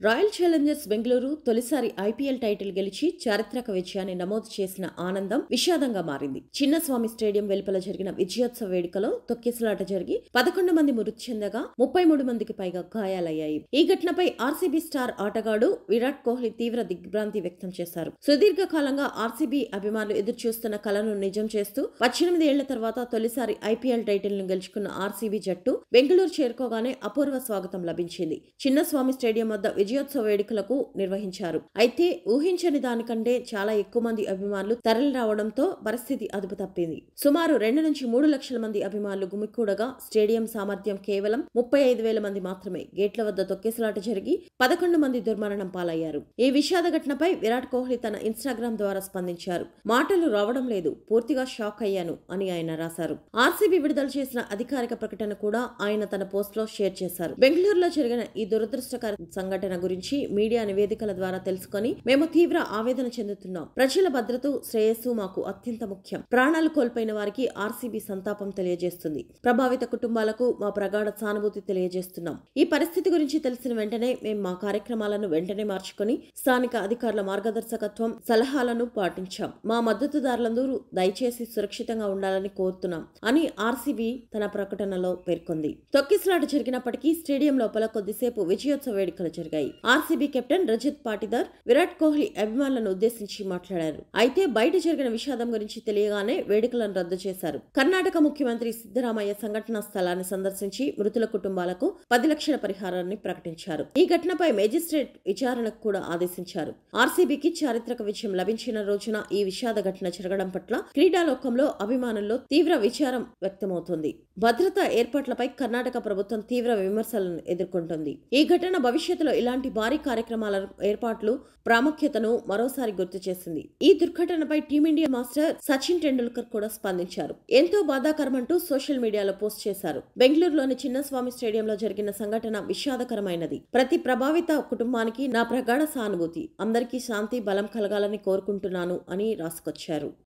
Royal Challengers Bengaluru తొలిసారి IPL title గెలిచి చారిత్రక విజయాన్ని నమోదు చేసిన ఆనందం విషాదంగా మారింది. చిన్నస్వామి స్టేడియం వెలుపల జరిగిన విజయోత్సవ వేడుకలో తొక్కిసలాట జరిగి 11 మంది మృతి చెందగా 33 మందికి పైగా గాయాలయ్యాయి. ఈ ఘటనపై ఆర్సీబీ స్టార్ ఆటగాడు విరాట్ కోహ్లీ తీవ్ర దిగ్భ్రాంతి వ్యక్తం చేశారు. సుదీర్ఘకాలంగా ఆర్సీబీ అభిమానులు ఎదురుచూస్తున్న కలను నిజం చేస్తూ 18 ఏళ్ల తర్వాత తొలిసారి ఐపీఎల్ టైటిల్ ను గెలుచుకున్న ఆర్సీబీ జట్టు బెంగళూరు చేరుకోగానే అపూర్వ స్వాగతం లభించింది. చిన్నస్వామి స్టేడియం వద్ద విజయోత్సవ వేడుకలకు నిర్వహించారు. అయితే ఊహించని దానికంటే చాలా ఎక్కువ మంది అభిమానులు తరలి రావడంతో పరిస్థితి అదుపు తప్పింది. సుమారు 2 నుంచి 3 లక్షల మంది అభిమానులు గుమికూడగా స్టేడియం సామర్థ్యం కేవలం 35,000 మంది మాత్రమే. గేట్ల వద్ద తొక్కిసలాట జరిగి 11 మంది దుర్మరణం పాలయ్యారు. ఈ విషాద ఘటనపై విరాట్ కోహ్లీ తన ఇన్స్టాగ్రామ్ ద్వారా స్పందించారు. మాటలు రావడం లేదు, పూర్తిగా షాక్ అయ్యాను అని ఆయన రాశారు. ఆర్సీబీ విడుదల చేసిన అధికారిక ప్రకటన కూడా ఆయన తన పోస్ట్ లో షేర్ చేశారు. బెంగళూరులో జరిగిన ఈ దురదృష్టకర సంఘటన గురించి మీడియా నివేదికల ద్వారా తెలుసుకొని మేము తీవ్ర ఆవేదన చెందుతున్నాం. ప్రజల భద్రత, శ్రేయస్సు మాకు అత్యంత ముఖ్యం. ప్రాణాలు కోల్పోయిన వారికి ఆర్సీబీ సంతాపం తెలియజేస్తుంది. ప్రభావిత కుటుంబాలకు మా ప్రగాఢ సానుభూతి తెలియజేస్తున్నాం. ఈ పరిస్థితి గురించి తెలిసిన వెంటనే మేము మా కార్యక్రమాలను వెంటనే మార్చుకొని స్థానిక అధికారుల మార్గదర్శకత్వం, సలహాలను పాటించాం. మా మద్దతుదారులందరూ దయచేసి సురక్షితంగా ఉండాలని కోరుతున్నాం అని ఆర్సీబీ తన ప్రకటనలో పేర్కొంది. తొక్కిసలాట జరిగినప్పటికీ స్టేడియం లోపల కొద్దిసేపు విజయోత్సవ వేడుకలు జరిగాయి. ఆర్సీబీ కెప్టెన్ రజత్ పాటిదార్ విరాట్ కోహ్లీ అభిమానులను ఉద్దేశించి మాట్లాడారు. అయితే బయట జరిగిన విషాదం గురించి తెలియగానే వేడుకలను రద్దు చేశారు. కర్ణాటక ముఖ్యమంత్రి సిద్ధరామయ్య సంఘటనా స్థలాన్ని సందర్శించి మృతుల కుటుంబాలకు 10 లక్షల పరిహారాన్ని ప్రకటించారు. ఈ ఘటనపై మేజిస్ట్రేట్ విచారణకు కూడా ఆదేశించారు. ఆర్సీబీకి చారిత్రక విజయం లభించిన రోజున ఈ విషాద ఘటన జరగడం పట్ల క్రీడాలోకంలో అభిమానుల్లో తీవ్ర విచారం వ్యక్తమవుతోంది. భద్రతా ఏర్పాట్లపై కర్ణాటక ప్రభుత్వం తీవ్ర విమర్శలను ఎదుర్కొంటోంది. ఈ ఘటన భవిష్యత్తులో ఇలాంటి భారీ కార్యక్రమాల ఏర్పాట్లు ప్రాముఖ్యతను మరోసారి గుర్తు చేసింది. ఈ దుర్ఘటనపై టీమిండియా మాస్టర్ సచిన్ టెండూల్కర్ కూడా స్పందించారు. ఎంతో బాధాకరమంటూ సోషల్ మీడియాలో పోస్ట్ చేశారు. బెంగళూరులోని చిన్నస్వామి స్టేడియంలో జరిగిన సంఘటన విషాదకరమైనది. ప్రతి ప్రభావిత కుటుంబానికి నా ప్రగాఢ సానుభూతి. అందరికీ శాంతి, బలం కలగాలని కోరుకుంటున్నాను అని రాసుకొచ్చారు.